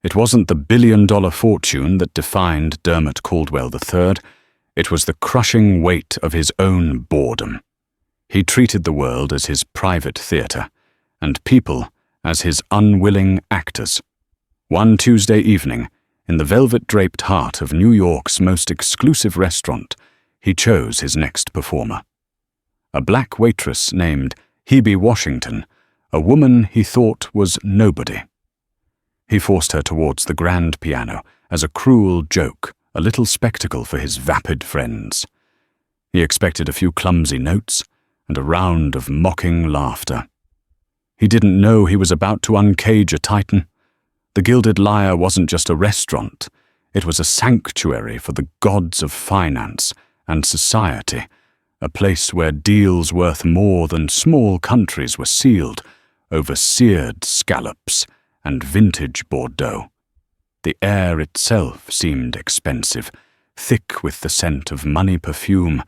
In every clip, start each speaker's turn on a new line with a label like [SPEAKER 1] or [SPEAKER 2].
[SPEAKER 1] It wasn't the billion-dollar fortune that defined Dermot Caldwell III. It was the crushing weight of his own boredom. He treated the world as his private theatre, and people as his unwilling actors. One Tuesday evening, in the velvet-draped heart of New York's most exclusive restaurant, he chose his next performer. A black waitress named Hebe Washington, a woman he thought was nobody. He forced her towards the grand piano as a cruel joke, a little spectacle for his vapid friends. He expected a few clumsy notes and a round of mocking laughter. He didn't know he was about to uncage a titan. The Gilded Lyre wasn't just a restaurant. It was a sanctuary for the gods of finance and society, a place where deals worth more than small countries were sealed over seared scallops and vintage Bordeaux. The air itself seemed expensive, thick with the scent of money perfume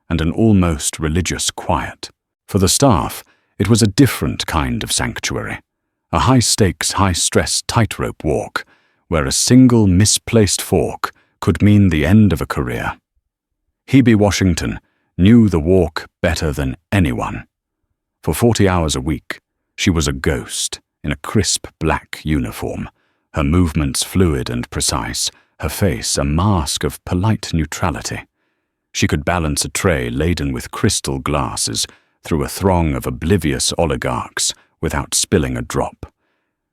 [SPEAKER 1] and an almost religious quiet. For the staff, it was a different kind of sanctuary, a high-stakes, high-stress tightrope walk where a single misplaced fork could mean the end of a career. Hebe Washington knew the walk better than anyone. For 40 hours a week, she was a ghost in a crisp black uniform, her movements fluid and precise, her face a mask of polite neutrality. She could balance a tray laden with crystal glasses through a throng of oblivious oligarchs without spilling a drop.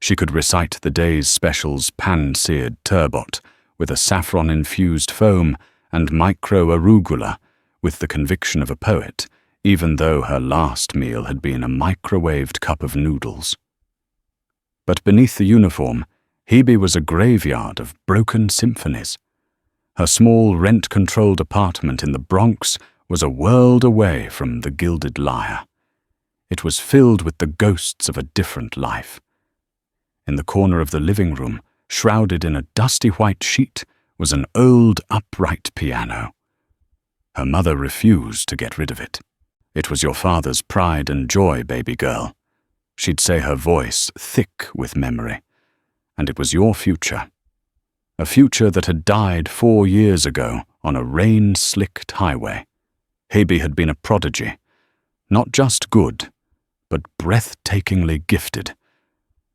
[SPEAKER 1] She could recite the day's specials pan-seared turbot with a saffron-infused foam and micro-arugula with the conviction of a poet, even though her last meal had been a microwaved cup of noodles. But beneath the uniform, Hebe was a graveyard of broken symphonies. Her small rent-controlled apartment in the Bronx was a world away from the Gilded Lyre. It was filled with the ghosts of a different life. In the corner of the living room, shrouded in a dusty white sheet, was an old upright piano. Her mother refused to get rid of it. "It was your father's pride and joy, baby girl," she'd say, her voice thick with memory. "And it was your future. A future that had died 4 years ago on a rain-slicked highway." Hebe had been a prodigy, not just good, but breathtakingly gifted.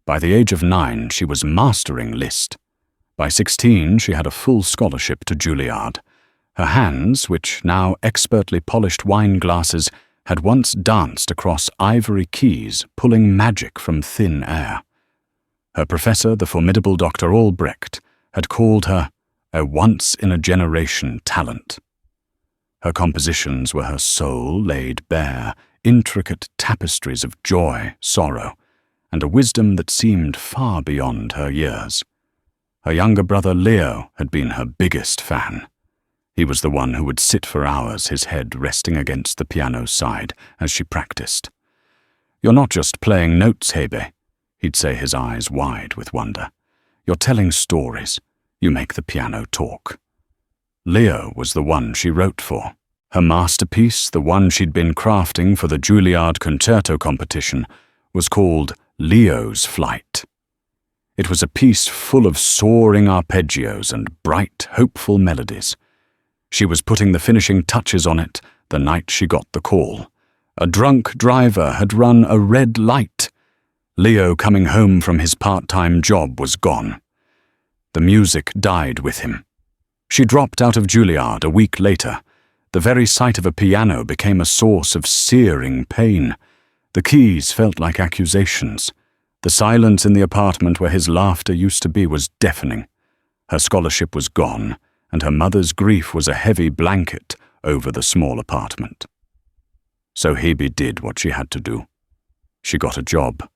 [SPEAKER 1] By the age of 9, she was mastering Liszt. By 16, she had a full scholarship to Juilliard. Her hands, which now expertly polished wine glasses, had once danced across ivory keys, pulling magic from thin air. Her professor, the formidable Dr. Albrecht, had called her a once-in-a-generation talent. Her compositions were her soul laid bare, intricate tapestries of joy, sorrow, and a wisdom that seemed far beyond her years. Her younger brother Leo had been her biggest fan. He was the one who would sit for hours, his head resting against the piano's side as she practiced. "You're not just playing notes, Hebe," he'd say, his eyes wide with wonder. "You're telling stories. You make the piano talk." Leo was the one she wrote for. Her masterpiece, the one she'd been crafting for the Juilliard concerto competition, was called Leo's Flight. It was a piece full of soaring arpeggios and bright, hopeful melodies. She was putting the finishing touches on it the night she got the call. A drunk driver had run a red light. Leo, coming home from his part-time job, was gone. The music died with him. She dropped out of Juilliard a week later. The very sight of a piano became a source of searing pain. The keys felt like accusations. The silence in the apartment where his laughter used to be was deafening. Her scholarship was gone, and her mother's grief was a heavy blanket over the small apartment. So Hebe did what she had to do. She got a job.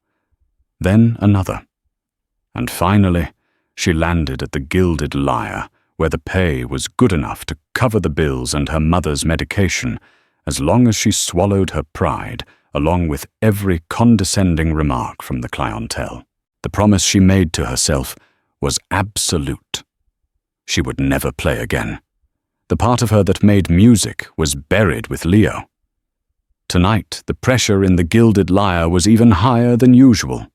[SPEAKER 1] Then another. And finally, she landed at the Gilded Lyre, where the pay was good enough to cover the bills and her mother's medication, as long as she swallowed her pride, along with every condescending remark from the clientele. The promise she made to herself was absolute. She would never play again. The part of her that made music was buried with Leo. Tonight, the pressure in the Gilded Lyre was even higher than usual.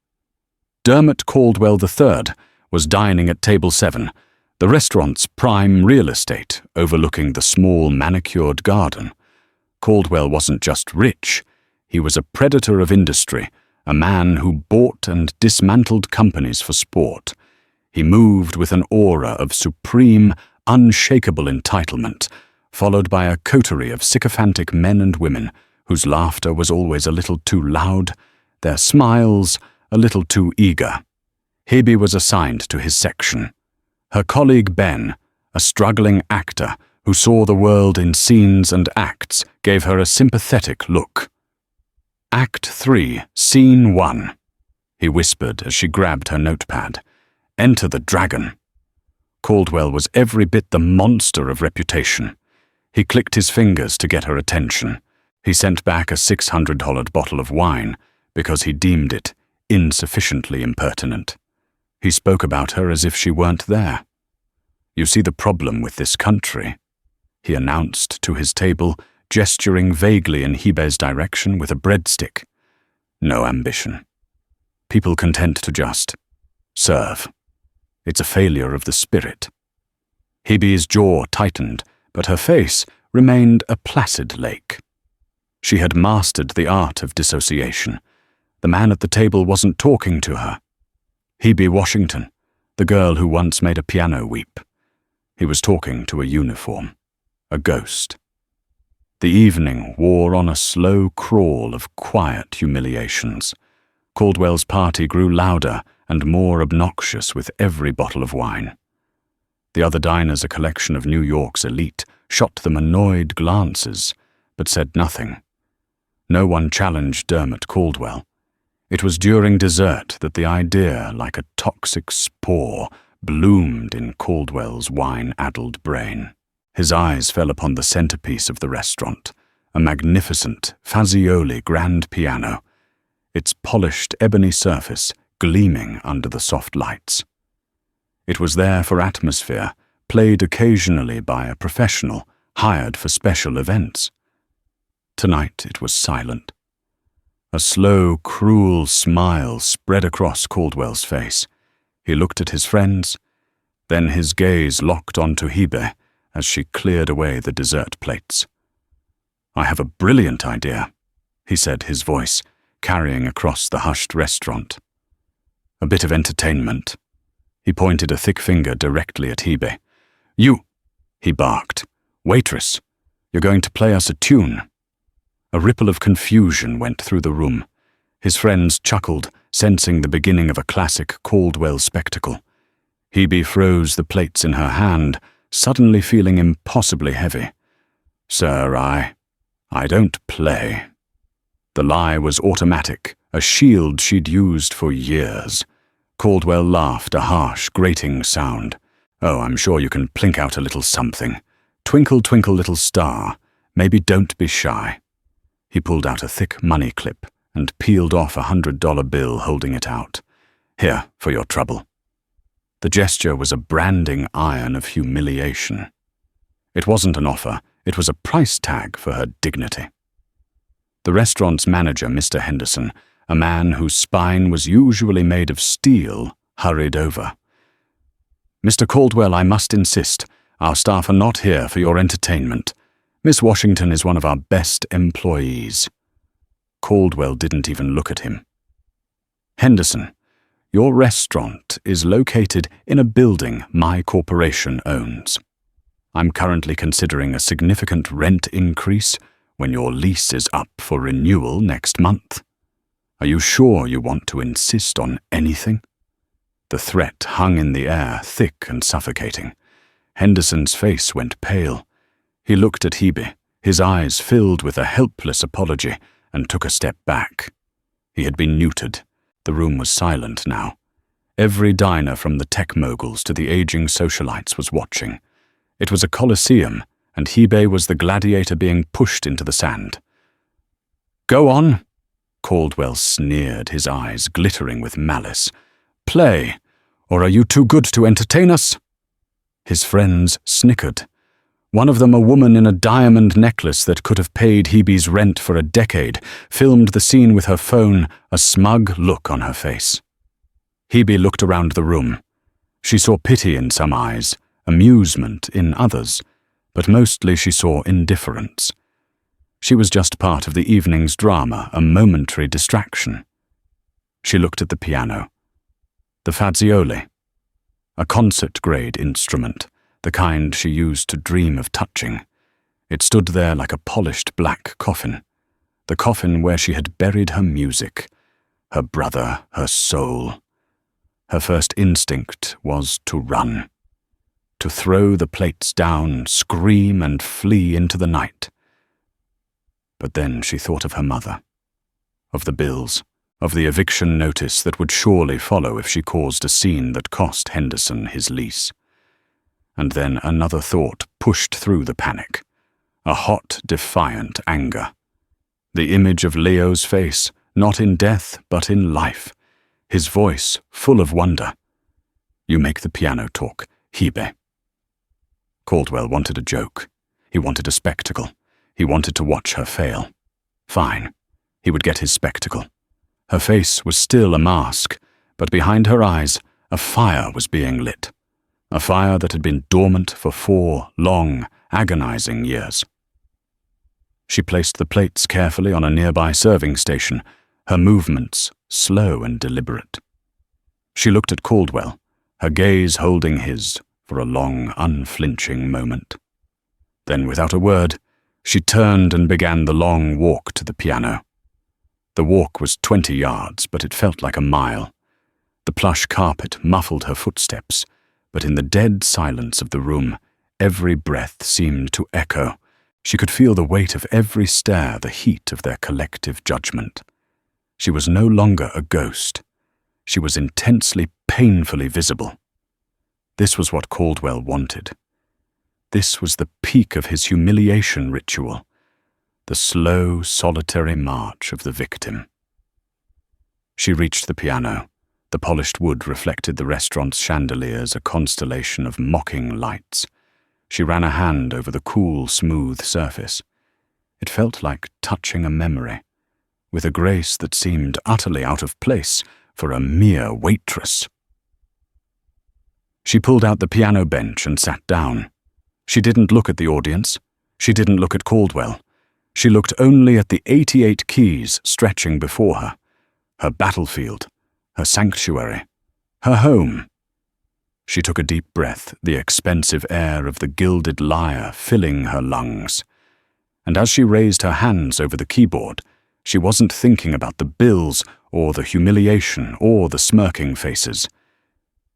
[SPEAKER 1] Dermot Caldwell III was dining at table 7, the restaurant's prime real estate overlooking the small manicured garden. Caldwell wasn't just rich, he was a predator of industry, a man who bought and dismantled companies for sport. He moved with an aura of supreme, unshakable entitlement, followed by a coterie of sycophantic men and women whose laughter was always a little too loud, their smiles a little too eager. Hebe was assigned to his section. Her colleague Ben, a struggling actor who saw the world in scenes and acts, gave her a sympathetic look. Act 3, Scene 1, he whispered as she grabbed her notepad. Enter the dragon. Caldwell was every bit the monster of reputation. He clicked his fingers to get her attention. He sent back a $600 bottle of wine because he deemed it insufficiently impertinent. He spoke about her as if she weren't there. You see the problem with this country, he announced to his table, gesturing vaguely in Hebe's direction with a breadstick. No ambition. People content to just serve. It's a failure of the spirit. Hebe's jaw tightened, but her face remained a placid lake. She had mastered the art of dissociation. The man at the table wasn't talking to her. Hebe Washington, the girl who once made a piano weep. He was talking to a uniform, a ghost. The evening wore on a slow crawl of quiet humiliations. Caldwell's party grew louder and more obnoxious with every bottle of wine. The other diners, a collection of New York's elite, shot them annoyed glances, but said nothing. No one challenged Dermot Caldwell. It was during dessert that the idea, like a toxic spore, bloomed in Caldwell's wine-addled brain. His eyes fell upon the centerpiece of the restaurant, a magnificent Fazioli grand piano, its polished ebony surface gleaming under the soft lights. It was there for atmosphere, played occasionally by a professional, hired for special events. Tonight it was silent. A slow, cruel smile spread across Caldwell's face. He looked at his friends, then his gaze locked onto Hebe as she cleared away the dessert plates. I have a brilliant idea, he said, his voice carrying across the hushed restaurant. A bit of entertainment. He pointed a thick finger directly at Hebe. You, he barked. Waitress, you're going to play us a tune. A ripple of confusion went through the room. His friends chuckled, sensing the beginning of a classic Caldwell spectacle. Hebe froze the plates in her hand, suddenly feeling impossibly heavy. Sir, I don't play. The lie was automatic, a shield she'd used for years. Caldwell laughed, a harsh, grating sound. Oh, I'm sure you can plink out a little something. Twinkle, twinkle, little star. Maybe don't be shy. He pulled out a thick money clip and peeled off a $100 bill, holding it out. Here, for your trouble. The gesture was a branding iron of humiliation. It wasn't an offer, it was a price tag for her dignity. The restaurant's manager, Mr. Henderson, a man whose spine was usually made of steel, hurried over. Mr. Caldwell, I must insist, our staff are not here for your entertainment. Miss Washington is one of our best employees. Caldwell didn't even look at him. Henderson, your restaurant is located in a building my corporation owns. I'm currently considering a significant rent increase when your lease is up for renewal next month. Are you sure you want to insist on anything? The threat hung in the air, thick and suffocating. Henderson's face went pale. He looked at Hebe, his eyes filled with a helpless apology, and took a step back. He had been neutered. The room was silent now. Every diner from the tech moguls to the aging socialites was watching. It was a coliseum, and Hebe was the gladiator being pushed into the sand. Go on, Caldwell sneered, his eyes glittering with malice. Play, or are you too good to entertain us? His friends snickered. One of them, a woman in a diamond necklace that could have paid Hebe's rent for a decade, filmed the scene with her phone, a smug look on her face. Hebe looked around the room. She saw pity in some eyes, amusement in others, but mostly she saw indifference. She was just part of the evening's drama, a momentary distraction. She looked at the piano. The Fazioli, a concert-grade instrument, the kind she used to dream of touching. It stood there like a polished black coffin, the coffin where she had buried her music, her brother, her soul. Her first instinct was to run, to throw the plates down, scream and flee into the night. But then she thought of her mother, of the bills, of the eviction notice that would surely follow if she caused a scene that cost Henderson his lease. And then another thought pushed through the panic, a hot, defiant anger. The image of Leo's face, not in death but in life, his voice full of wonder. "You make the piano talk, Hebe." Caldwell wanted a joke. He wanted a spectacle. He wanted to watch her fail. Fine. He would get his spectacle. Her face was still a mask, but behind her eyes, a fire was being lit. A fire that had been dormant for 4 long, agonizing years. She placed the plates carefully on a nearby serving station, her movements slow and deliberate. She looked at Caldwell, her gaze holding his for a long, unflinching moment. Then, without a word, she turned and began the long walk to the piano. The walk was 20 yards, but it felt like a mile. The plush carpet muffled her footsteps, but in the dead silence of the room, every breath seemed to echo. She could feel the weight of every stare, the heat of their collective judgment. She was no longer a ghost. She was intensely, painfully visible. This was what Caldwell wanted. This was the peak of his humiliation ritual, the slow, solitary march of the victim. She reached the piano. The polished wood reflected the restaurant's chandeliers, a constellation of mocking lights. She ran a hand over the cool, smooth surface. It felt like touching a memory, with a grace that seemed utterly out of place for a mere waitress. She pulled out the piano bench and sat down. She didn't look at the audience. She didn't look at Caldwell. She looked only at the 88 keys stretching before her, her battlefield, her sanctuary, her home. She took a deep breath, the expensive air of the gilded lyre filling her lungs. And as she raised her hands over the keyboard, she wasn't thinking about the bills or the humiliation or the smirking faces.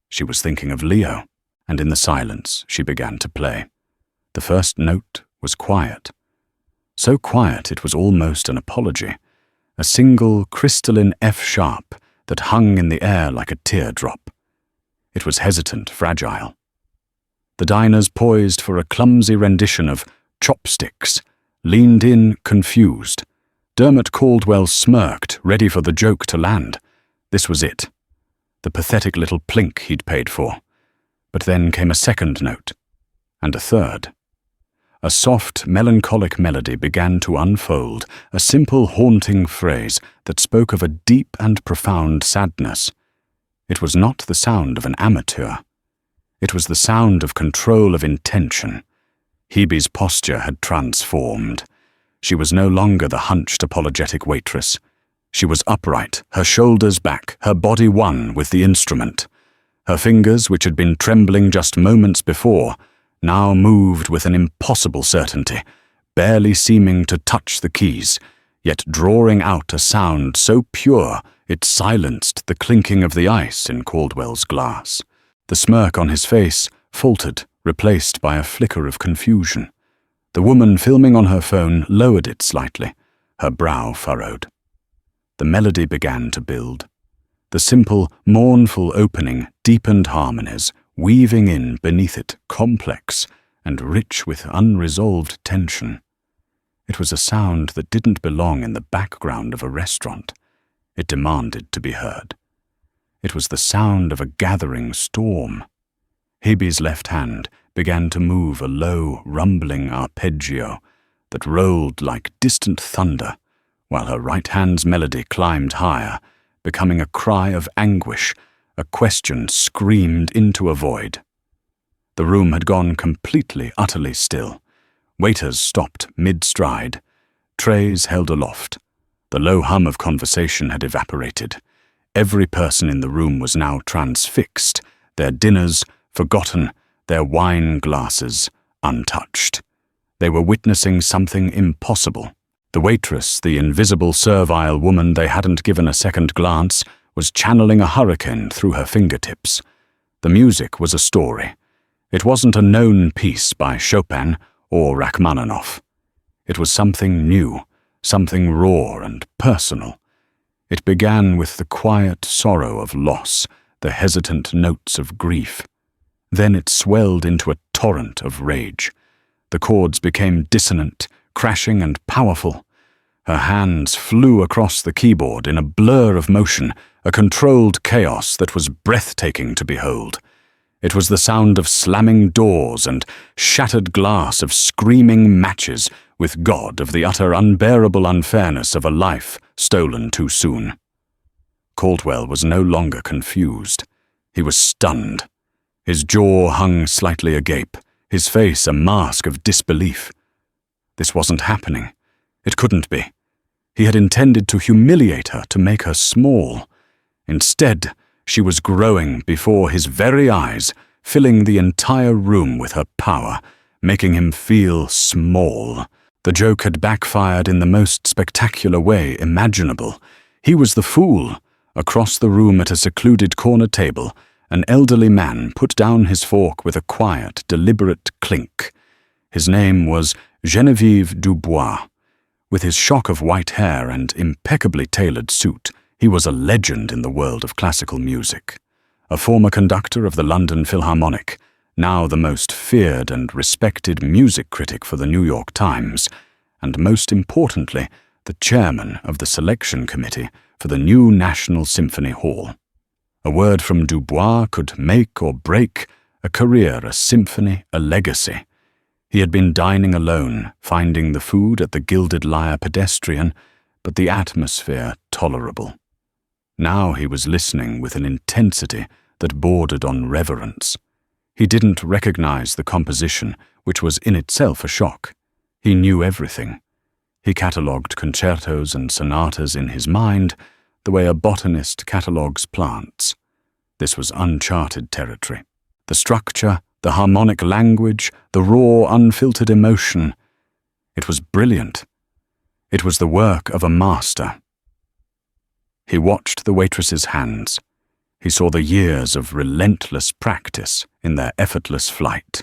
[SPEAKER 1] She was thinking of Leo, and in the silence she began to play. The first note was quiet. So quiet it was almost an apology, a single crystalline F-sharp that hung in the air like a teardrop. It was hesitant, fragile. The diners poised for a clumsy rendition of Chopsticks, leaned in, confused. Dermot Caldwell smirked, ready for the joke to land. This was it. The pathetic little plink he'd paid for. But then came a second note, and a third. A soft, melancholic melody began to unfold, a simple, haunting phrase that spoke of a deep and profound sadness. It was not the sound of an amateur. It was the sound of control of intention. Hebe's posture had transformed. She was no longer the hunched, apologetic waitress. She was upright, her shoulders back, her body one with the instrument. Her fingers, which had been trembling just moments before, now moved with an impossible certainty, barely seeming to touch the keys, yet drawing out a sound so pure it silenced the clinking of the ice in Caldwell's glass. The smirk on his face faltered, replaced by a flicker of confusion. The woman filming on her phone lowered it slightly, her brow furrowed. The melody began to build. The simple, mournful opening deepened harmonies, weaving in beneath it, complex and rich with unresolved tension. It was a sound that didn't belong in the background of a restaurant. It demanded to be heard. It was the sound of a gathering storm. Hebe's left hand began to move a low, rumbling arpeggio that rolled like distant thunder, while her right hand's melody climbed higher, becoming a cry of anguish, A question screamed into a void. The room had gone completely, utterly still. Waiters stopped mid-stride, trays held aloft. The low hum of conversation had evaporated. Every person in the room was now transfixed, their dinners forgotten, their wine glasses untouched. They were witnessing something impossible. The waitress, the invisible servile woman they hadn't given a second glance, was channeling a hurricane through her fingertips. The music was a story. It wasn't a known piece by Chopin or Rachmaninoff. It was something new, something raw and personal. It began with the quiet sorrow of loss, the hesitant notes of grief. Then it swelled into a torrent of rage. The chords became dissonant, crashing and powerful. Her hands flew across the keyboard in a blur of motion, a controlled chaos that was breathtaking to behold. It was the sound of slamming doors and shattered glass, of screaming matches, with God of the utter unbearable unfairness of a life stolen too soon. Caldwell was no longer confused. He was stunned. His jaw hung slightly agape, his face a mask of disbelief. This wasn't happening. It couldn't be. He had intended to humiliate her, to make her small. Instead, she was growing before his very eyes, filling the entire room with her power, making him feel small. The joke had backfired in the most spectacular way imaginable. He was the fool. Across the room at a secluded corner table, an elderly man put down his fork with a quiet, deliberate clink. His name was Geneviève Dubois. With his shock of white hair and impeccably tailored suit, he was a legend in the world of classical music. A former conductor of the London Philharmonic, now the most feared and respected music critic for the New York Times, and most importantly, the chairman of the selection committee for the new National Symphony Hall. A word from Dubois could make or break a career, a symphony, a legacy. He had been dining alone, finding the food at the Gilded Lyre pedestrian, but the atmosphere tolerable. Now he was listening with an intensity that bordered on reverence. He didn't recognize the composition, which was in itself a shock. He knew everything. He catalogued concertos and sonatas in his mind, the way a botanist catalogues plants. This was uncharted territory. The structure, the harmonic language, the raw, unfiltered emotion. It was brilliant. It was the work of a master. He watched the waitress's hands. He saw the years of relentless practice in their effortless flight.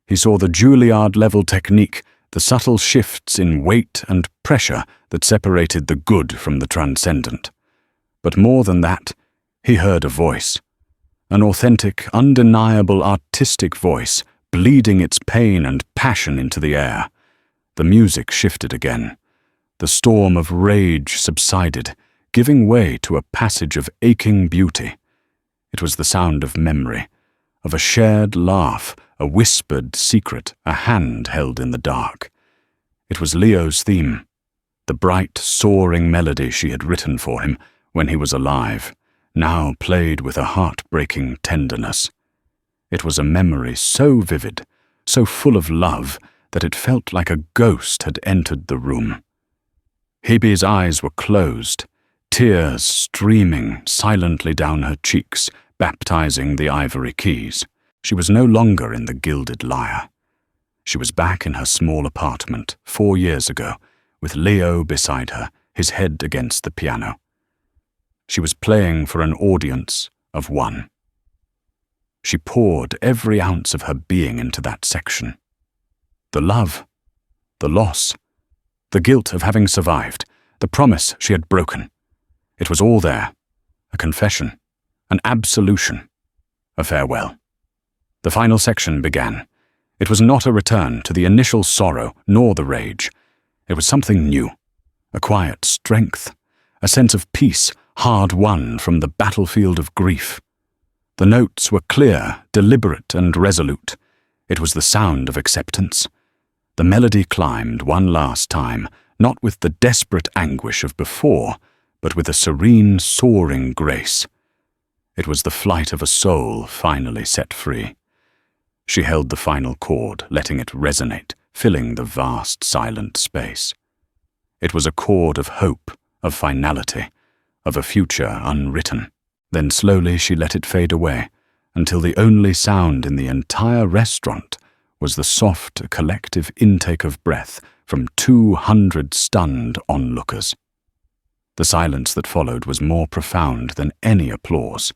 [SPEAKER 1] He saw the Juilliard-level technique, the subtle shifts in weight and pressure that separated the good from the transcendent. But more than that, he heard a voice. An authentic, undeniable artistic voice, bleeding its pain and passion into the air. The music shifted again. The storm of rage subsided, giving way to a passage of aching beauty. It was the sound of memory, of a shared laugh, a whispered secret, a hand held in the dark. It was Leo's theme, the bright, soaring melody she had written for him when he was alive, now played with a heart-breaking tenderness. It was a memory so vivid, so full of love, that it felt like a ghost had entered the room. Hebe's eyes were closed, tears streaming silently down her cheeks, baptizing the ivory keys. She was no longer in the Gilded Lyre. She was back in her small apartment 4 years ago, with Leo beside her, his head against the piano. She was playing for an audience of one. She poured every ounce of her being into that section. The love, the loss, the guilt of having survived, the promise she had broken. It was all there, a confession, an absolution, a farewell. The final section began. It was not a return to the initial sorrow nor the rage. It was something new, a quiet strength, a sense of peace hard-won from the battlefield of grief. The notes were clear, deliberate, and resolute. It was the sound of acceptance. The melody climbed one last time, not with the desperate anguish of before, but with a serene, soaring grace. It was the flight of a soul finally set free. She held the final chord, letting it resonate, filling the vast, silent space. It was a chord of hope, of finality, of a future unwritten. Then slowly she let it fade away, until the only sound in the entire restaurant was the soft, collective intake of breath from 200 stunned onlookers. The silence that followed was more profound than any applause.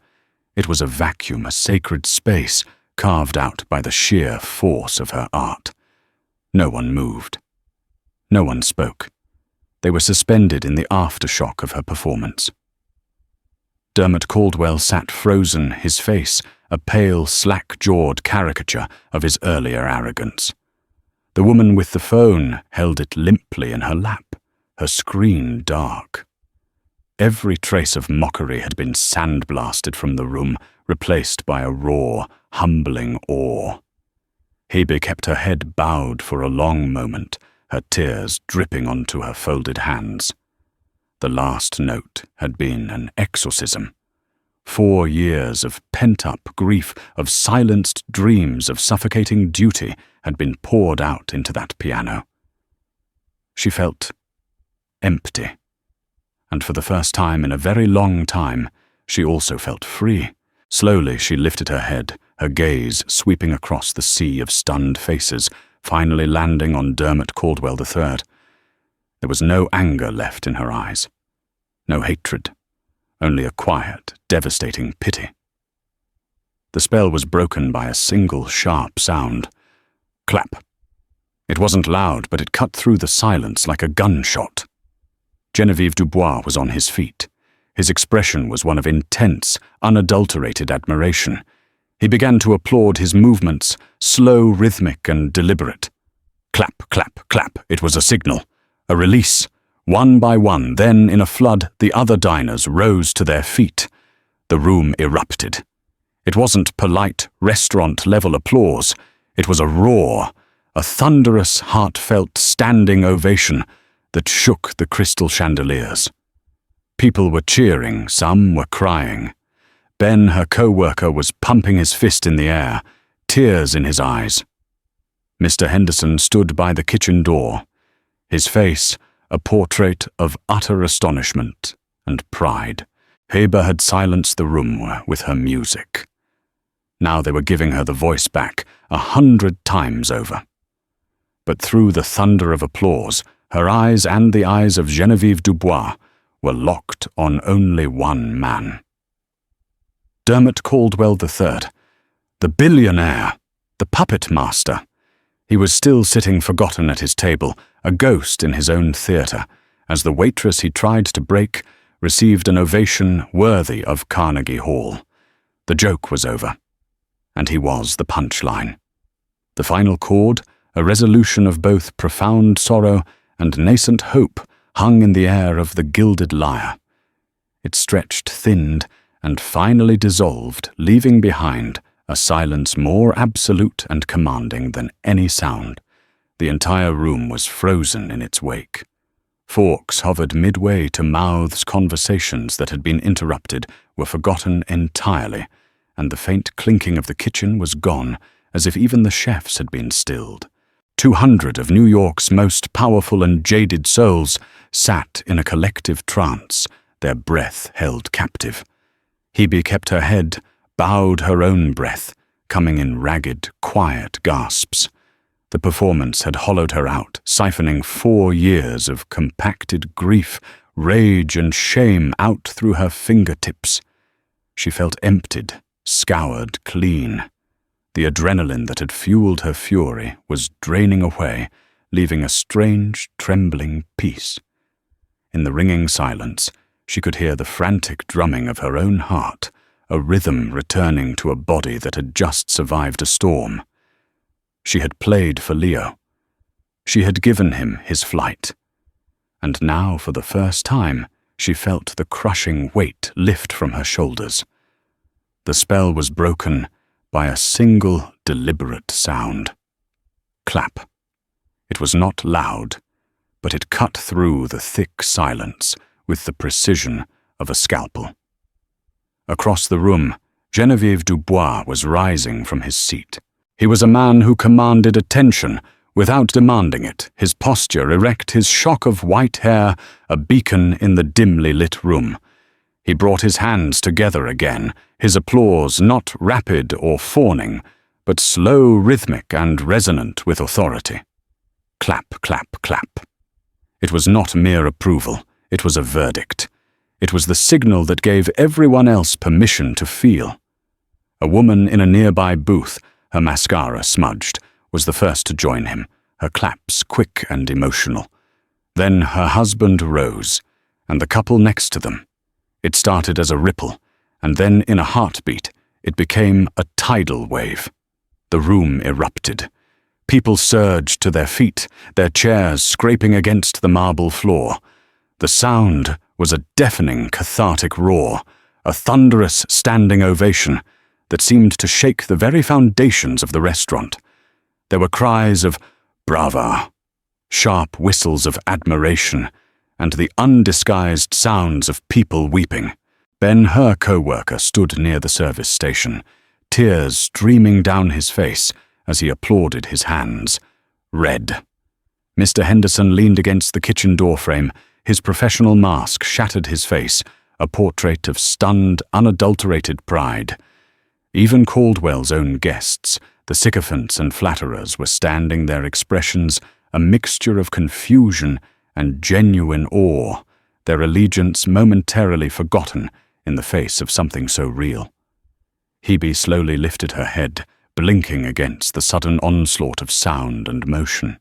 [SPEAKER 1] It was a vacuum, a sacred space carved out by the sheer force of her art. No one moved. No one spoke. They were suspended in the aftershock of her performance. Dermot Caldwell sat frozen, his face a pale, slack-jawed caricature of his earlier arrogance. The woman with the phone held it limply in her lap, her screen dark. Every trace of mockery had been sandblasted from the room, replaced by a raw, humbling awe. Hebe kept her head bowed for a long moment, her tears dripping onto her folded hands. The last note had been an exorcism. 4 years of pent-up grief, of silenced dreams, of suffocating duty had been poured out into that piano. She felt empty. And for the first time in a very long time, she also felt free. Slowly she lifted her head, her gaze sweeping across the sea of stunned faces, finally landing on Dermot Caldwell III. There was no anger left in her eyes, no hatred, only a quiet, devastating pity. The spell was broken by a single sharp sound. Clap. It wasn't loud, but it cut through the silence like a gunshot. Genevieve Dubois was on his feet. His expression was one of intense, unadulterated admiration. He began to applaud his movements, slow, rhythmic, and deliberate. Clap, clap, clap. It was a signal, a release. One by one, then in a flood, the other diners rose to their feet. The room erupted. It wasn't polite, restaurant-level applause. It was a roar, a thunderous, heartfelt, standing ovation that shook the crystal chandeliers. People were cheering, some were crying. Ben, her co-worker, was pumping his fist in the air, tears in his eyes. Mr. Henderson stood by the kitchen door, his face a portrait of utter astonishment and pride. Hebe had silenced the room with her music. Now they were giving her the voice back 100 times over. But through the thunder of applause, her eyes and the eyes of Genevieve Dubois were locked on only one man. Dermot Caldwell III, the billionaire, the puppet master. He was still sitting forgotten at his table, a ghost in his own theatre, as the waitress he tried to break received an ovation worthy of Carnegie Hall. The joke was over, and he was the punchline. The final chord, a resolution of both profound sorrow and nascent hope, hung in the air of the gilded lyre. It stretched, thinned, and finally dissolved, leaving behind a silence more absolute and commanding than any sound. The entire room was frozen in its wake. Forks hovered midway to mouths. Conversations that had been interrupted were forgotten entirely, and the faint clinking of the kitchen was gone, as if even the chefs had been stilled. 200 of New York's most powerful and jaded souls sat in a collective trance, their breath held captive. Hebe kept her head, bowed her own breath, coming in ragged, quiet gasps. The performance had hollowed her out, siphoning 4 years of compacted grief, rage, and shame out through her fingertips. She felt emptied, scoured clean. The adrenaline that had fueled her fury was draining away, leaving a strange, trembling peace. In the ringing silence, she could hear the frantic drumming of her own heart, a rhythm returning to a body that had just survived a storm. She had played for Leo. She had given him his flight. And now, for the first time, she felt the crushing weight lift from her shoulders. The spell was broken by a single, deliberate sound. Clap. It was not loud, but it cut through the thick silence with the precision of a scalpel. Across the room, Geneviève Dubois was rising from his seat. He was a man who commanded attention without demanding it, his posture erect, his shock of white hair a beacon in the dimly lit room. He brought his hands together again, his applause not rapid or fawning, but slow, rhythmic, and resonant with authority. Clap, clap, clap. It was not mere approval, it was a verdict. It was the signal that gave everyone else permission to feel. A woman in a nearby booth, her mascara smudged, was the first to join him, her claps quick and emotional. Then her husband rose, and the couple next to them. It started as a ripple, and then in a heartbeat, it became a tidal wave. The room erupted. People surged to their feet, their chairs scraping against the marble floor. The sound was a deafening, cathartic roar, a thunderous standing ovation that seemed to shake the very foundations of the restaurant. There were cries of "Brava," sharp whistles of admiration, and the undisguised sounds of people weeping. Ben, her co-worker, stood near the service station, tears streaming down his face as he applauded his hands. Red. Mr. Henderson leaned against the kitchen doorframe, his professional mask shattered his face, a portrait of stunned, unadulterated pride. Even Caldwell's own guests, the sycophants and flatterers, were standing their expressions a mixture of confusion and genuine awe, their allegiance momentarily forgotten in the face of something so real. Hebe slowly lifted her head, blinking against the sudden onslaught of sound and motion.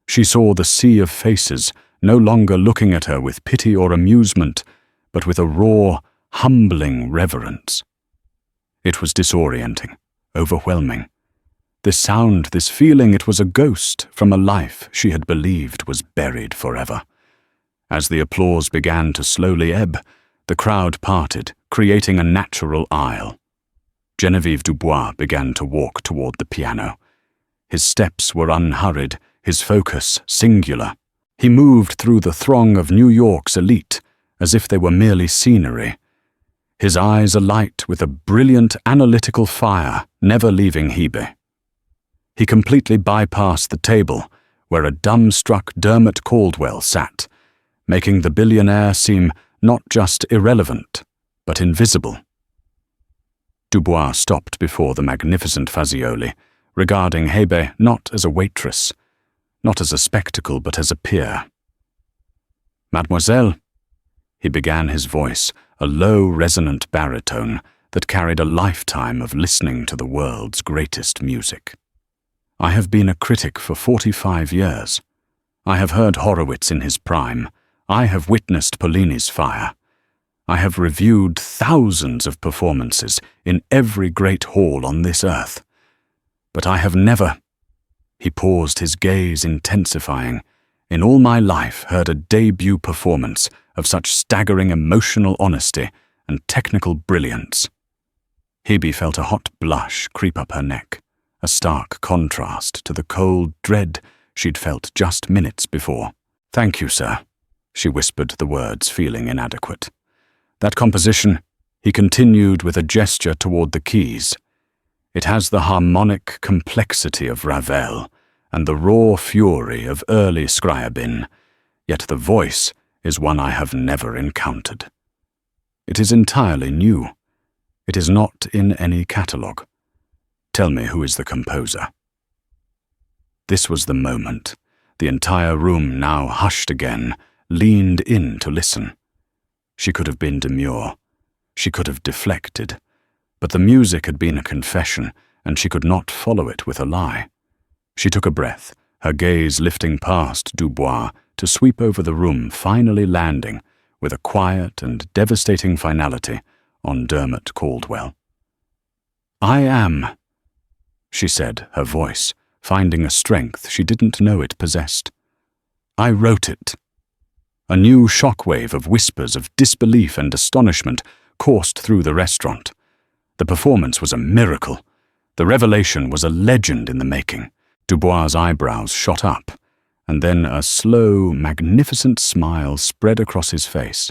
[SPEAKER 1] She saw the sea of faces, no longer looking at her with pity or amusement, but with a raw, humbling reverence. It was disorienting, overwhelming. This sound, this feeling, it was a ghost from a life she had believed was buried forever. As the applause began to slowly ebb, the crowd parted, creating a natural aisle. Geneviève Dubois began to walk toward the piano. His steps were unhurried, his focus singular. He moved through the throng of New York's elite as if they were merely scenery, his eyes alight with a brilliant analytical fire, never leaving Hebe. He completely bypassed the table where a dumbstruck Dermot Caldwell sat, making the billionaire seem not just irrelevant, but invisible. Dubois stopped before the magnificent Fazioli, regarding Hebe not as a waitress, not as a spectacle, but as a peer. "Mademoiselle," he began, his voice a low, resonant baritone that carried a lifetime of listening to the world's greatest music. "I have been a critic for 45 years. I have heard Horowitz in his prime. I have witnessed Paulini's fire. I have reviewed thousands of performances in every great hall on this earth. But I have never," he paused, his gaze intensifying, "in all my life heard a debut performance of such staggering emotional honesty and technical brilliance." Hebe felt a hot blush creep up her neck, a stark contrast to the cold dread she'd felt just minutes before. "Thank you, sir," she whispered the words, feeling inadequate. "That composition," he continued with a gesture toward the keys, "it has the harmonic complexity of Ravel and the raw fury of early Scriabin, yet the voice is one I have never encountered. It is entirely new. It is not in any catalogue. Tell me who is the composer." This was the moment. The entire room, now hushed again, leaned in to listen. She could have been demure. She could have deflected. But the music had been a confession, and she could not follow it with a lie. She took a breath, her gaze lifting past Dubois to sweep over the room, finally landing, with a quiet and devastating finality, on Dermot Caldwell. "I am," she said, her voice finding a strength she didn't know it possessed. "I wrote it." A new shockwave of whispers of disbelief and astonishment coursed through the restaurant. The performance was a miracle. The revelation was a legend in the making. Dubois' eyebrows shot up, and then a slow, magnificent smile spread across his face.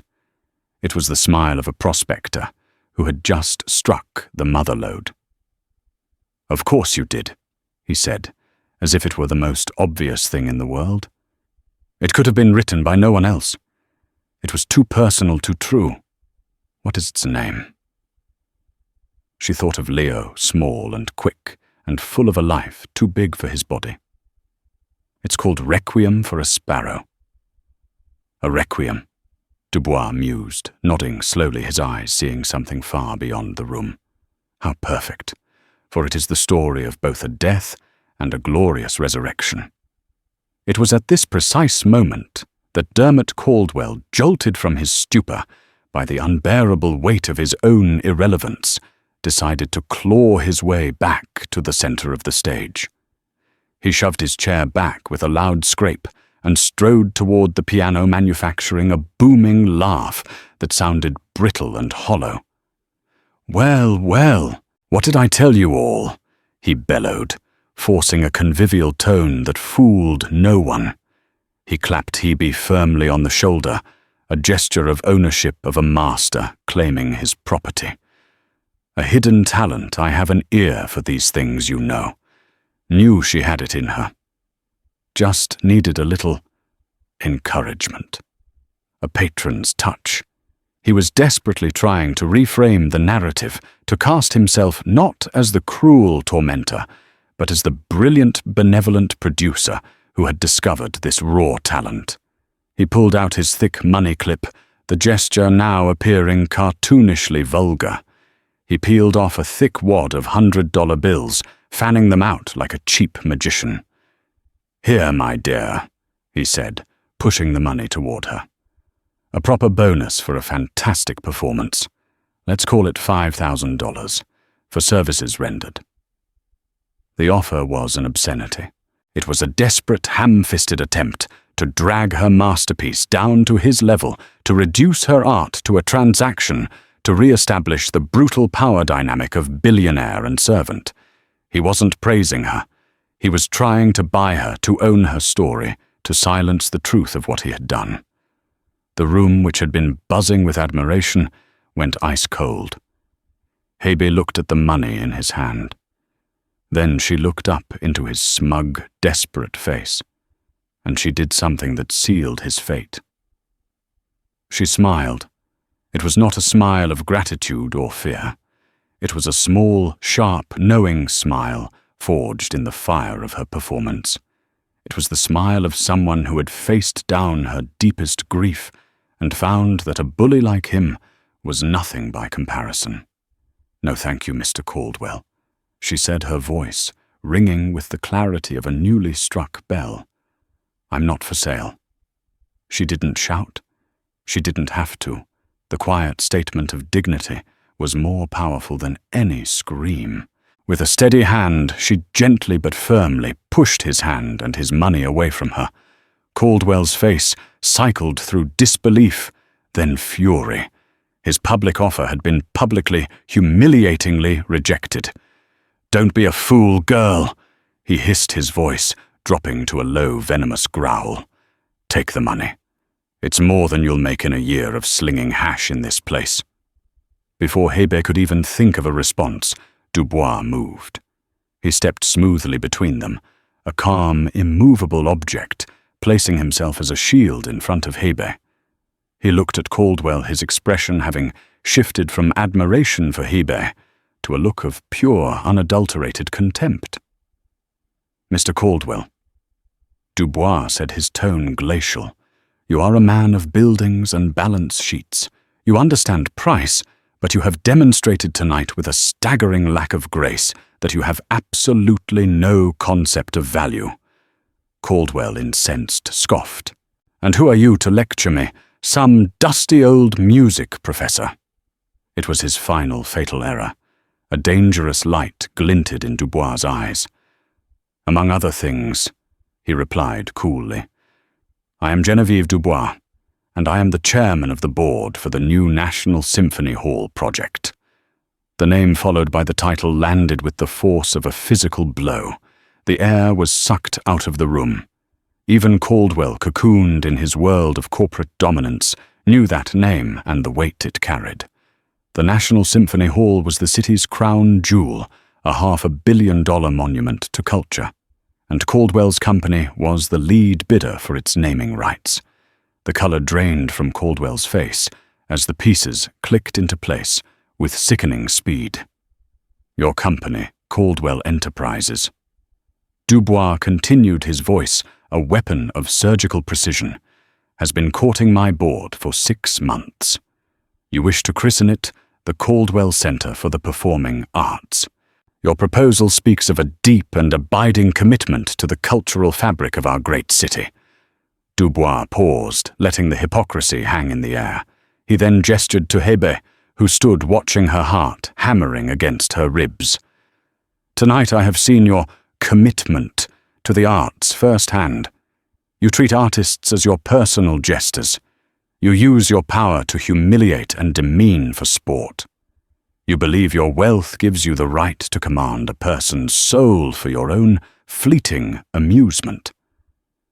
[SPEAKER 1] It was the smile of a prospector, who had just struck the mother lode. "Of course you did," he said, as if it were the most obvious thing in the world. "It could have been written by no one else. It was too personal, too true. What is its name?" She thought of Leo, small and quick, and full of a life too big for his body. "It's called Requiem for a Sparrow." "A requiem," Dubois mused, nodding slowly, his eyes seeing something far beyond the room. How perfect, for it is the story of both a death and a glorious resurrection. It was at this precise moment that Dermot Caldwell, jolted from his stupor by the unbearable weight of his own irrelevance, decided to claw his way back to the center of the stage. He shoved his chair back with a loud scrape and strode toward the piano, manufacturing a booming laugh that sounded brittle and hollow. "Well, well, what did I tell you all?" he bellowed, forcing a convivial tone that fooled no one. He clapped Hebe firmly on the shoulder, a gesture of ownership of a master claiming his property. "A hidden talent, I have an ear for these things, you know. Knew she had it in her. Just needed a little encouragement. A patron's touch." He was desperately trying to reframe the narrative, to cast himself not as the cruel tormentor, but as the brilliant, benevolent producer who had discovered this raw talent. He pulled out his thick money clip, the gesture now appearing cartoonishly vulgar. He peeled off a thick wad of $100 bills, fanning them out like a cheap magician. "Here, my dear," he said, pushing the money toward her. "A proper bonus for a fantastic performance. Let's call it $5,000, for services rendered." The offer was an obscenity. It was a desperate, ham-fisted attempt to drag her masterpiece down to his level, to reduce her art to a transaction, to re-establish the brutal power dynamic of billionaire and servant. He wasn't praising her. He was trying to buy her, to own her story, to silence the truth of what he had done. The room, which had been buzzing with admiration, went ice-cold. Hebe looked at the money in his hand. Then she looked up into his smug, desperate face, and she did something that sealed his fate. She smiled. It was not a smile of gratitude or fear. It was a small, sharp, knowing smile forged in the fire of her performance. It was the smile of someone who had faced down her deepest grief and found that a bully like him was nothing by comparison. "No, thank you, Mr. Caldwell," she said, her voice ringing with the clarity of a newly struck bell. "I'm not for sale." She didn't shout. She didn't have to. The quiet statement of dignity was more powerful than any scream. With a steady hand, she gently but firmly pushed his hand and his money away from her. Caldwell's face cycled through disbelief, then fury. His public offer had been publicly, humiliatingly rejected. "Don't be a fool, girl," he hissed, his voice dropping to a low, venomous growl. "Take the money. It's more than you'll make in a year of slinging hash in this place." Before Hebe could even think of a response, Dubois moved. He stepped smoothly between them, a calm, immovable object, placing himself as a shield in front of Hebe. He looked at Caldwell, his expression having shifted from admiration for Hebe to a look of pure, unadulterated contempt. "Mr. Caldwell," Dubois said, his tone glacial, "you are a man of buildings and balance sheets. You understand price, but you have demonstrated tonight with a staggering lack of grace that you have absolutely no concept of value." Caldwell, incensed, scoffed. "And who are you to lecture me? Some dusty old music professor." It was his final fatal error. A dangerous light glinted in Dubois' eyes. "Among other things," he replied coolly, "I am Genevieve Dubois, and I am the chairman of the board for the new National Symphony Hall project." The name followed by the title landed with the force of a physical blow. The air was sucked out of the room. Even Caldwell, cocooned in his world of corporate dominance, knew that name and the weight it carried. The National Symphony Hall was the city's crown jewel, a $500 million monument to culture, and Caldwell's company was the lead bidder for its naming rights. The color drained from Caldwell's face as the pieces clicked into place with sickening speed. Your company, Caldwell Enterprises. Dubois continued, his voice a weapon of surgical precision, has been courting my board for 6 months. You wish to christen it the Caldwell Center for the Performing Arts. Your proposal speaks of a deep and abiding commitment to the cultural fabric of our great city. Dubois paused, letting the hypocrisy hang in the air. He then gestured to Hebe, who stood watching her heart hammering against her ribs. Tonight I have seen your commitment to the arts firsthand. You treat artists as your personal jesters. You use your power to humiliate and demean for sport. You believe your wealth gives you the right to command a person's soul for your own fleeting amusement.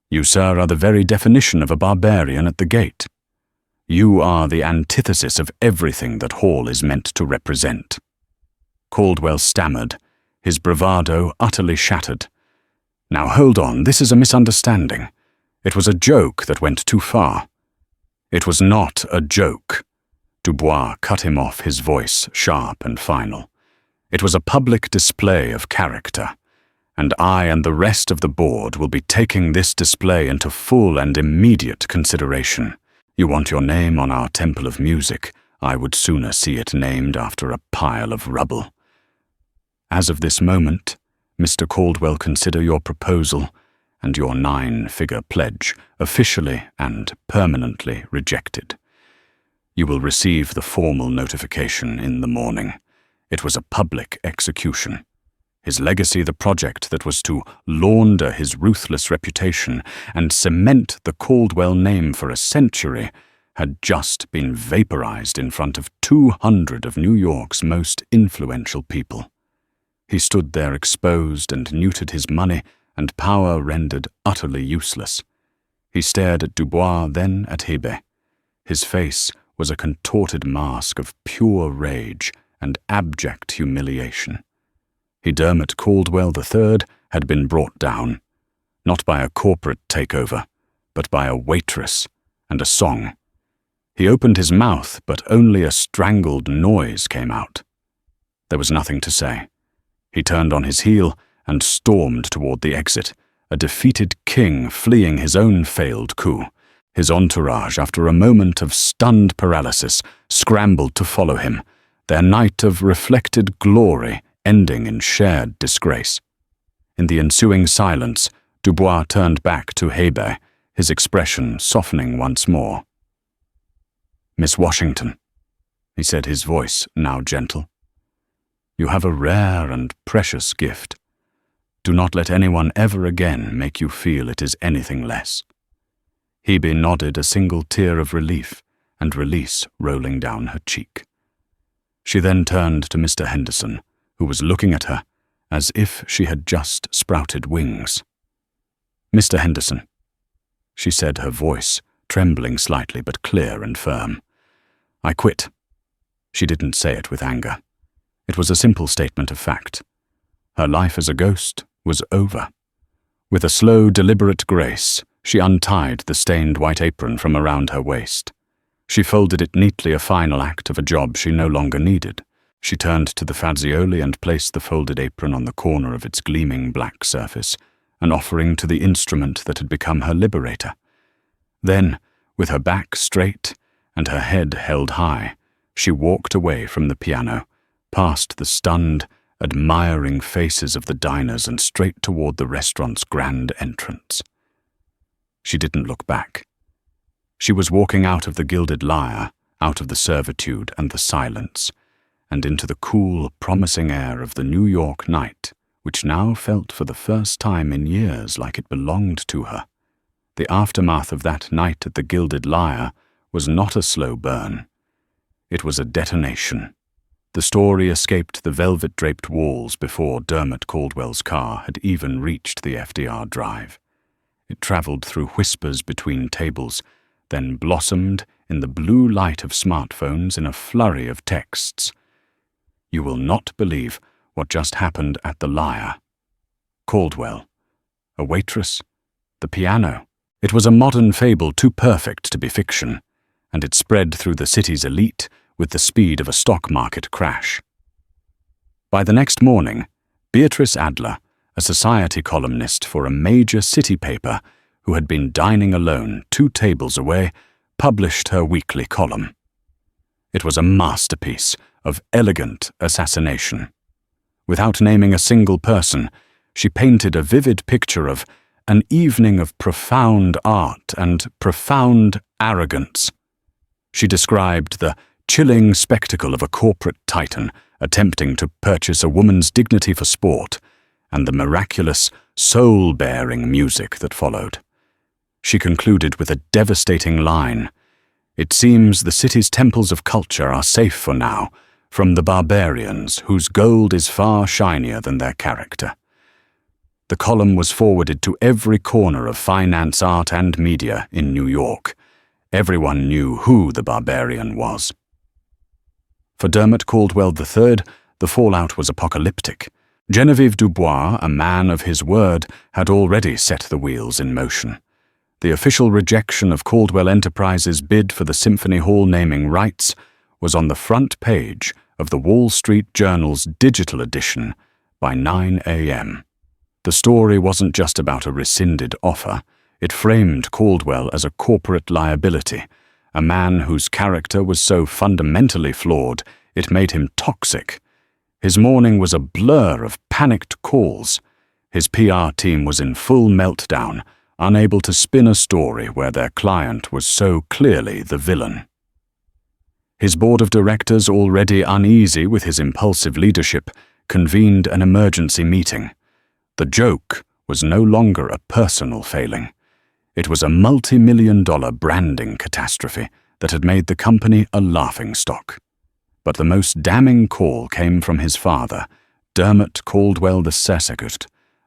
[SPEAKER 1] You, sir, are the very definition of a barbarian at the gate. You are the antithesis of everything that Hall is meant to represent. Caldwell stammered, his bravado utterly shattered. Now hold on, this is a misunderstanding. It was a joke that went too far. It was not a joke. Dubois cut him off, his voice sharp and final. It was a public display of character, and I and the rest of the board will be taking this display into full and immediate consideration. You want your name on our temple of music. I would sooner see it named after a pile of rubble. As of this moment, Mr. Caldwell, consider your proposal and your 9-figure pledge officially and permanently rejected. You will receive the formal notification in the morning. It was a public execution. His legacy, the project that was to launder his ruthless reputation and cement the Caldwell name for a century, had just been vaporized in front of 200 of New York's most influential people. He stood there exposed and neutered, his money and power rendered utterly useless. He stared at Dubois, then at Hebe. His face was a contorted mask of pure rage and abject humiliation. Dermot Caldwell III had been brought down, not by a corporate takeover, but by a waitress and a song. He opened his mouth, but only a strangled noise came out. There was nothing to say. He turned on his heel and stormed toward the exit, a defeated king fleeing his own failed coup. His entourage, after a moment of stunned paralysis, scrambled to follow him, their night of reflected glory ending in shared disgrace. In the ensuing silence, Dubois turned back to Hebe, his expression softening once more. "Miss Washington," he said, his voice now gentle, "you have a rare and precious gift. Do not let anyone ever again make you feel it is anything less." Hebe nodded, a single tear of relief and release rolling down her cheek. She then turned to Mr. Henderson, who was looking at her as if she had just sprouted wings. "Mr. Henderson," she said, her voice trembling slightly but clear and firm, "I quit." She didn't say it with anger. It was a simple statement of fact. Her life as a ghost was over. With a slow, deliberate grace, she untied the stained white apron from around her waist. She folded it neatly, a final act of a job she no longer needed. She turned to the fazioli and placed the folded apron on the corner of its gleaming black surface, an offering to the instrument that had become her liberator. Then, with her back straight and her head held high, she walked away from the piano, past the stunned, admiring faces of the diners and straight toward the restaurant's grand entrance. She didn't look back. She was walking out of the Gilded Lyre, out of the servitude and the silence, and into the cool, promising air of the New York night, which now felt for the first time in years like it belonged to her. The aftermath of that night at the Gilded Lyre was not a slow burn. It was a detonation. The story escaped the velvet-draped walls before Dermot Caldwell's car had even reached the FDR Drive. It traveled through whispers between tables, then blossomed in the blue light of smartphones in a flurry of texts. You will not believe what just happened at the Lyre. Caldwell, a waitress, the piano. It was a modern fable too perfect to be fiction, and it spread through the city's elite with the speed of a stock market crash. By the next morning, Beatrice Adler, a society columnist for a major city paper who had been dining alone 2 tables away, published her weekly column. It was a masterpiece of elegant assassination. Without naming a single person, she painted a vivid picture of an evening of profound art and profound arrogance. She described the chilling spectacle of a corporate titan attempting to purchase a woman's dignity for sport, and the miraculous, soul-bearing music that followed. She concluded with a devastating line: "It seems the city's temples of culture are safe for now from the barbarians whose gold is far shinier than their character." The column was forwarded to every corner of finance, art, and media in New York. Everyone knew who the barbarian was. For Dermot Caldwell III, the fallout was apocalyptic. Genevieve Dubois, a man of his word, had already set the wheels in motion. The official rejection of Caldwell Enterprises' bid for the Symphony Hall naming rights was on the front page of the Wall Street Journal's digital edition by 9 a.m. The story wasn't just about a rescinded offer. It framed Caldwell as a corporate liability, a man whose character was so fundamentally flawed it made him toxic. His morning was a blur of panicked calls. His PR team was in full meltdown, unable to spin a story where their client was so clearly the villain. His board of directors, already uneasy with his impulsive leadership, convened an emergency meeting. The joke was no longer a personal failing. It was a multi-million-dollar branding catastrophe that had made the company a laughingstock. But the most damning call came from his father, Dermot Caldwell II,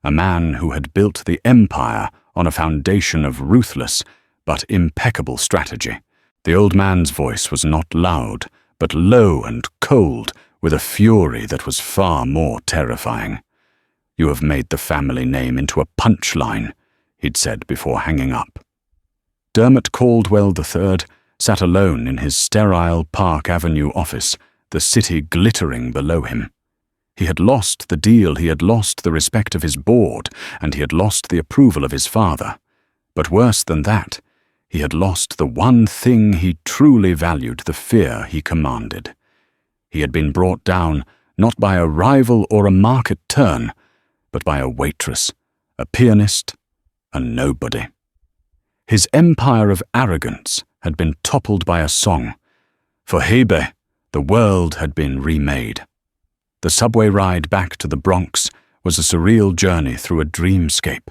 [SPEAKER 1] a man who had built the empire on a foundation of ruthless but impeccable strategy. The old man's voice was not loud, but low and cold, with a fury that was far more terrifying. "You have made the family name into a punchline," he'd said before hanging up. Dermot Caldwell III sat alone in his sterile Park Avenue office, the city glittering below him. He had lost the deal, he had lost the respect of his board, and he had lost the approval of his father. But worse than that, he had lost the one thing he truly valued, the fear he commanded. He had been brought down not by a rival or a market turn, but by a waitress, a pianist, a nobody. His empire of arrogance had been toppled by a song. For Hebe, the world had been remade. The subway ride back to the Bronx was a surreal journey through a dreamscape.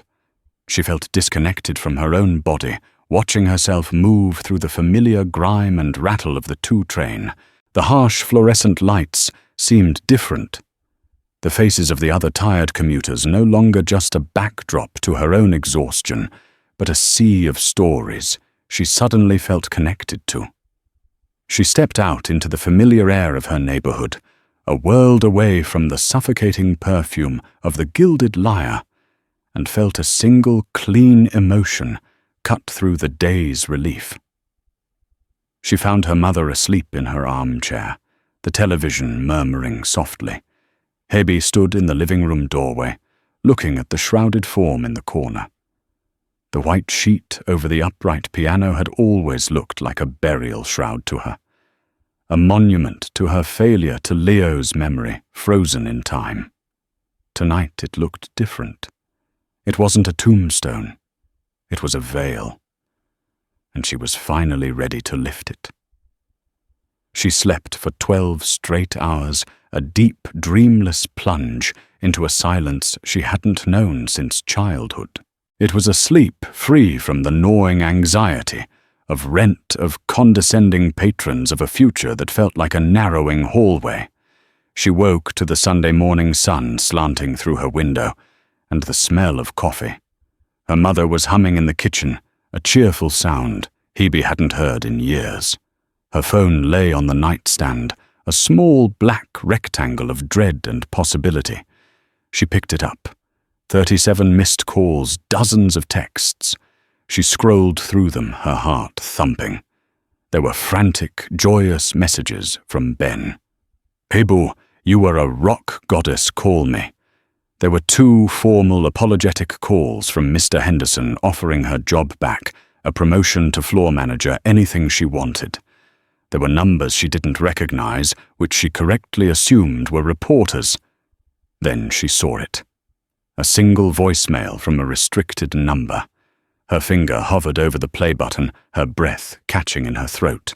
[SPEAKER 1] She felt disconnected from her own body, watching herself move through the familiar grime and rattle of the 2 train. The harsh fluorescent lights seemed different. The faces of the other tired commuters no longer just a backdrop to her own exhaustion, but a sea of stories she suddenly felt connected to. She stepped out into the familiar air of her neighborhood, a world away from the suffocating perfume of the gilded lyre, and felt a single clean emotion cut through the day's relief. She found her mother asleep in her armchair, the television murmuring softly. Hebe stood in the living room doorway, looking at the shrouded form in the corner. The white sheet over the upright piano had always looked like a burial shroud to her, a monument to her failure to Leo's memory, frozen in time. Tonight it looked different. It wasn't a tombstone. It was a veil, and she was finally ready to lift it. She slept for 12 straight hours, a deep, dreamless plunge into a silence she hadn't known since childhood. It was a sleep free from the gnawing anxiety of rent, of condescending patrons, of a future that felt like a narrowing hallway. She woke to the Sunday morning sun slanting through her window, and the smell of coffee. Her mother was humming in the kitchen, a cheerful sound Hebe hadn't heard in years. Her phone lay on the nightstand, a small black rectangle of dread and possibility. She picked it up. 37 missed calls, dozens of texts. She scrolled through them, her heart thumping. There were frantic, joyous messages from Ben. "Hebe, you are a rock goddess, call me." There were 2 formal apologetic calls from Mr. Henderson offering her job back, a promotion to floor manager, anything she wanted. There were numbers she didn't recognize, which she correctly assumed were reporters. Then she saw it. A single voicemail from a restricted number. Her finger hovered over the play button, her breath catching in her throat.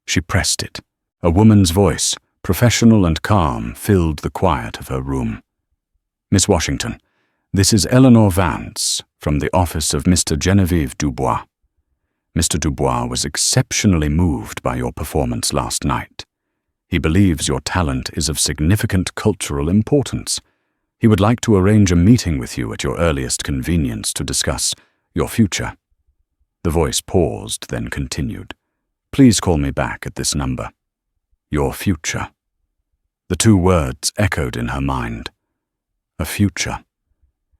[SPEAKER 1] She pressed it. A woman's voice, professional and calm, filled the quiet of her room. "Miss Washington, this is Eleanor Vance from the office of Mr. Genevieve Dubois. Mr. Dubois was exceptionally moved by your performance last night. He believes your talent is of significant cultural importance. He would like to arrange a meeting with you at your earliest convenience to discuss your future." The voice paused, then continued. "Please call me back at this number." Your future. The 2 words echoed in her mind. A future.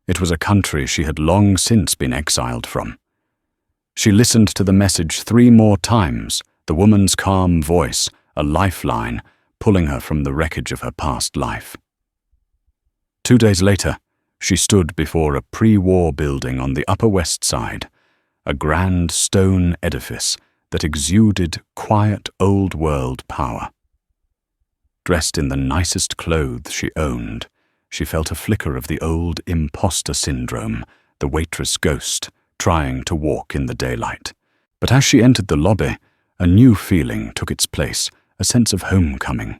[SPEAKER 1] It was a country she had long since been exiled from. She listened to the message 3 more times, the woman's calm voice, a lifeline, pulling her from the wreckage of her past life. 2 days later, she stood before a pre-war building on the Upper West Side, a grand stone edifice that exuded quiet old-world power. Dressed in the nicest clothes she owned, she felt a flicker of the old imposter syndrome, the waitress ghost, trying to walk in the daylight. But as she entered the lobby, a new feeling took its place, a sense of homecoming.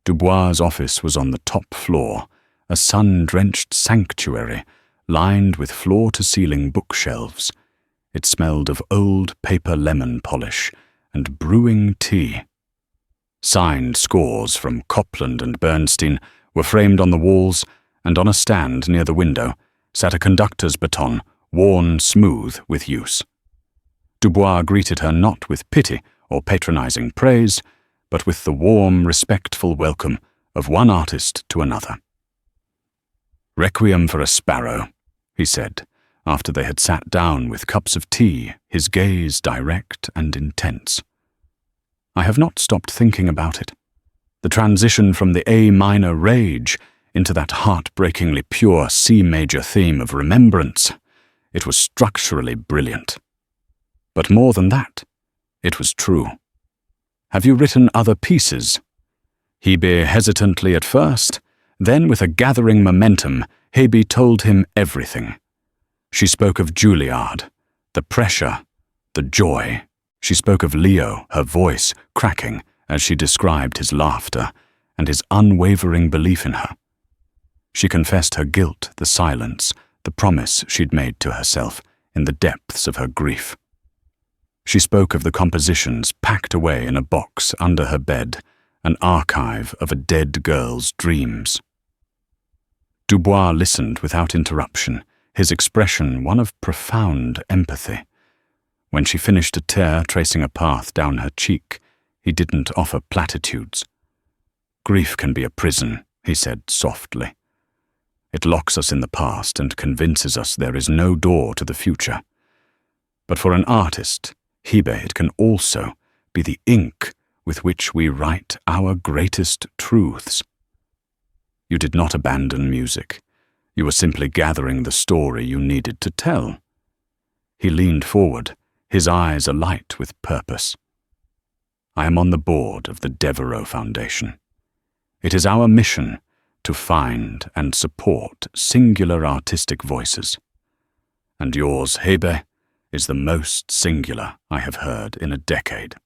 [SPEAKER 1] Dubois' office was on the top floor, a sun-drenched sanctuary, lined with floor-to-ceiling bookshelves. It smelled of old paper lemon polish and brewing tea. Signed scores from Copland and Bernstein were framed on the walls, and on a stand near the window sat a conductor's baton, worn smooth with use. Dubois greeted her not with pity or patronizing praise, but with the warm, respectful welcome of one artist to another. "Requiem for a Sparrow," he said, after they had sat down with cups of tea, his gaze direct and intense. "I have not stopped thinking about it. The transition from the A-minor rage into that heartbreakingly pure C-major theme of remembrance. It was structurally brilliant. But more than that, it was true. Have you written other pieces?" Hebe hesitantly at first, then with a gathering momentum, Hebe told him everything. She spoke of Juilliard, the pressure, the joy. She spoke of Leo, her voice cracking as she described his laughter and his unwavering belief in her. She confessed her guilt, the silence, the promise she'd made to herself in the depths of her grief. She spoke of the compositions packed away in a box under her bed, an archive of a dead girl's dreams. Dubois listened without interruption, his expression one of profound empathy. When she finished a tear tracing a path down her cheek, he didn't offer platitudes. "Grief can be a prison," he said softly. "It locks us in the past and convinces us there is no door to the future. But for an artist, Hebe, it can also be the ink with which we write our greatest truths. You did not abandon music. You were simply gathering the story you needed to tell." He leaned forward, his eyes alight with purpose. "I am on the board of the Devereux Foundation. It is our mission to find and support singular artistic voices. And yours, Hebe, is the most singular I have heard in a decade."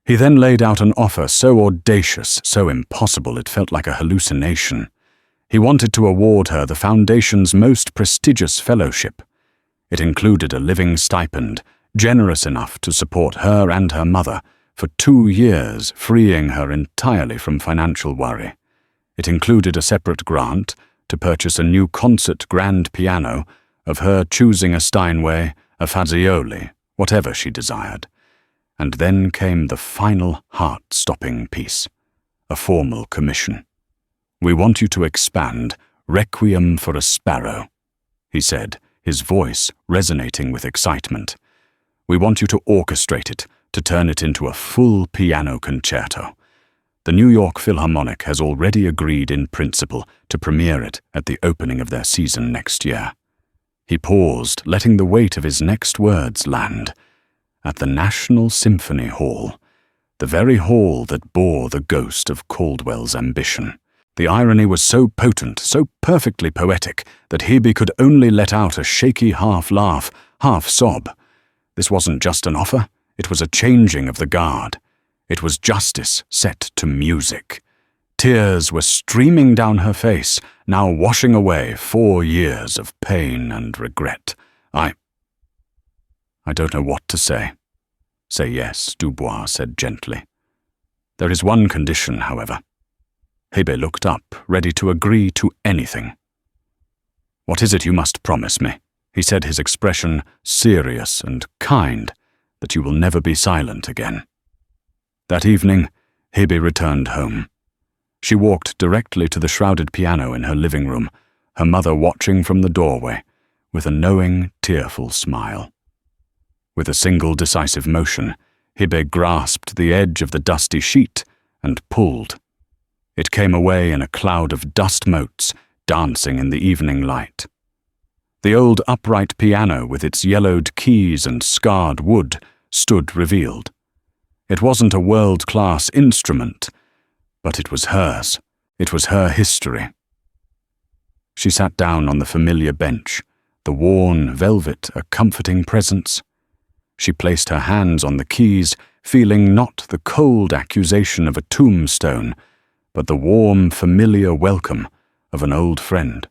[SPEAKER 1] He then laid out an offer so audacious, so impossible it felt like a hallucination. He wanted to award her the Foundation's most prestigious fellowship. It included a living stipend, generous enough to support her and her mother for 2 years, freeing her entirely from financial worry. It included a separate grant to purchase a new concert grand piano, of her choosing a Steinway, a Fazioli, whatever she desired, And then came the final heart-stopping piece, a formal commission. "We want you to expand Requiem for a Sparrow," he said, his voice resonating with excitement. "We want you to orchestrate it, to turn it into a full piano concerto. The New York Philharmonic has already agreed in principle to premiere it at the opening of their season next year." He paused, letting the weight of his next words land. At the National Symphony Hall, the very hall that bore the ghost of Caldwell's ambition. The irony was so potent, so perfectly poetic, that Hebe could only let out a shaky half-laugh, half-sob. This wasn't just an offer, it was a changing of the guard. It was justice set to music. Tears were streaming down her face, now washing away 4 years of pain and regret. I don't know what to say." "Say yes," Dubois said gently. "There is one condition, however." Hebe looked up, ready to agree to anything. "What is it you must promise me?" He said, his expression serious and kind, "that you will never be silent again." That evening, Hebe returned home. She walked directly to the shrouded piano in her living room, her mother watching from the doorway, with a knowing, tearful smile. With a single decisive motion, Hebe grasped the edge of the dusty sheet and pulled. It came away in a cloud of dust motes dancing in the evening light. The old upright piano with its yellowed keys and scarred wood stood revealed. It wasn't a world-class instrument, but it was hers. It was her history. She sat down on the familiar bench, the worn velvet a comforting presence. She placed her hands on the keys, feeling not the cold accusation of a tombstone, but the warm, familiar welcome of an old friend.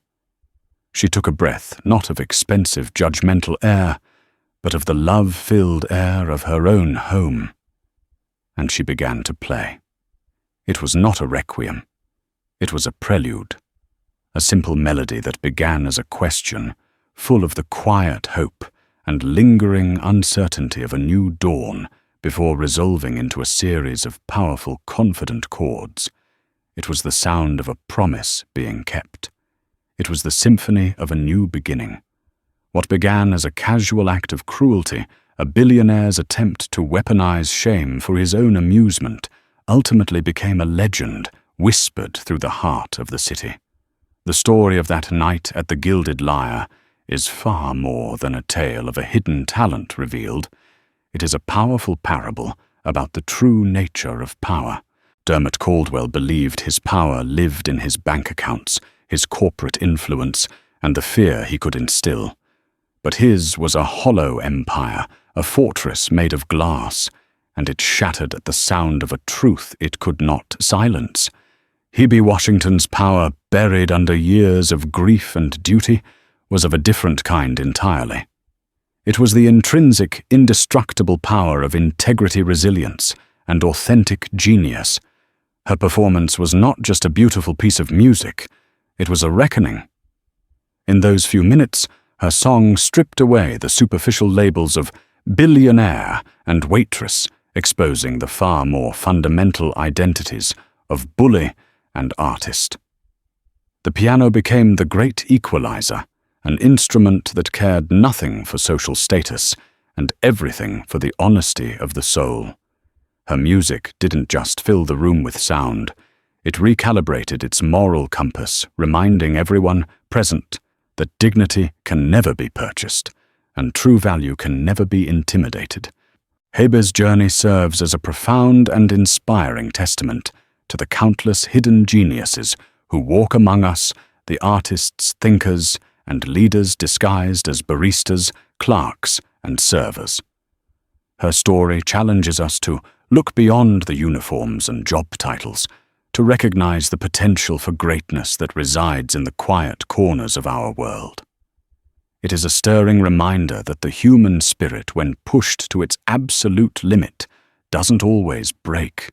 [SPEAKER 1] She took a breath, not of expensive, judgmental air, but of the love-filled air of her own home. And she began to play. It was not a requiem. It was a prelude, a simple melody that began as a question, full of the quiet hope and lingering uncertainty of a new dawn before resolving into a series of powerful, confident chords. It was the sound of a promise being kept. It was the symphony of a new beginning. What began as a casual act of cruelty, a billionaire's attempt to weaponize shame for his own amusement, ultimately became a legend whispered through the heart of the city. The story of that night at the Gilded Lyre is far more than a tale of a hidden talent revealed. It is a powerful parable about the true nature of power. Dermot Caldwell believed his power lived in his bank accounts, his corporate influence, and the fear he could instill. But his was a hollow empire, a fortress made of glass, and it shattered at the sound of a truth it could not silence. Hebe Washington's power, buried under years of grief and duty, was of a different kind entirely. It was the intrinsic, indestructible power of integrity, resilience, and authentic genius. Her performance was not just a beautiful piece of music, it was a reckoning. In those few minutes, her song stripped away the superficial labels of Billionaire and Waitress, exposing the far more fundamental identities of bully and artist. The piano became the great equalizer, an instrument that cared nothing for social status and everything for the honesty of the soul. Her music didn't just fill the room with sound, it recalibrated its moral compass, reminding everyone present that dignity can never be purchased, and true value can never be intimidated. Hebe's journey serves as a profound and inspiring testament to the countless hidden geniuses who walk among us, the artists, thinkers, and leaders disguised as baristas, clerks, and servers. Her story challenges us to look beyond the uniforms and job titles, to recognize the potential for greatness that resides in the quiet corners of our world. It is a stirring reminder that the human spirit, when pushed to its absolute limit, doesn't always break.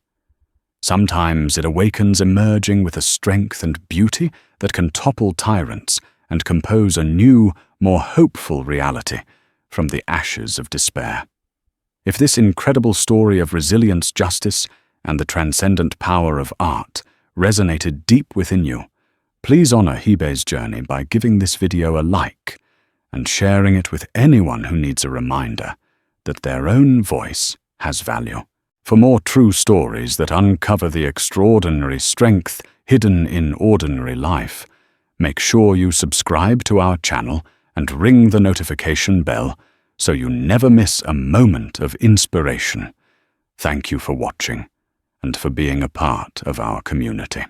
[SPEAKER 1] Sometimes it awakens, emerging with a strength and beauty that can topple tyrants and compose a new, more hopeful reality from the ashes of despair. If this incredible story of resilience, justice, and the transcendent power of art resonated deep within you, please honor Hebe's journey by giving this video a like and sharing it with anyone who needs a reminder that their own voice has value. For more true stories that uncover the extraordinary strength hidden in ordinary life, make sure you subscribe to our channel and ring the notification bell so you never miss a moment of inspiration. Thank you for watching and for being a part of our community.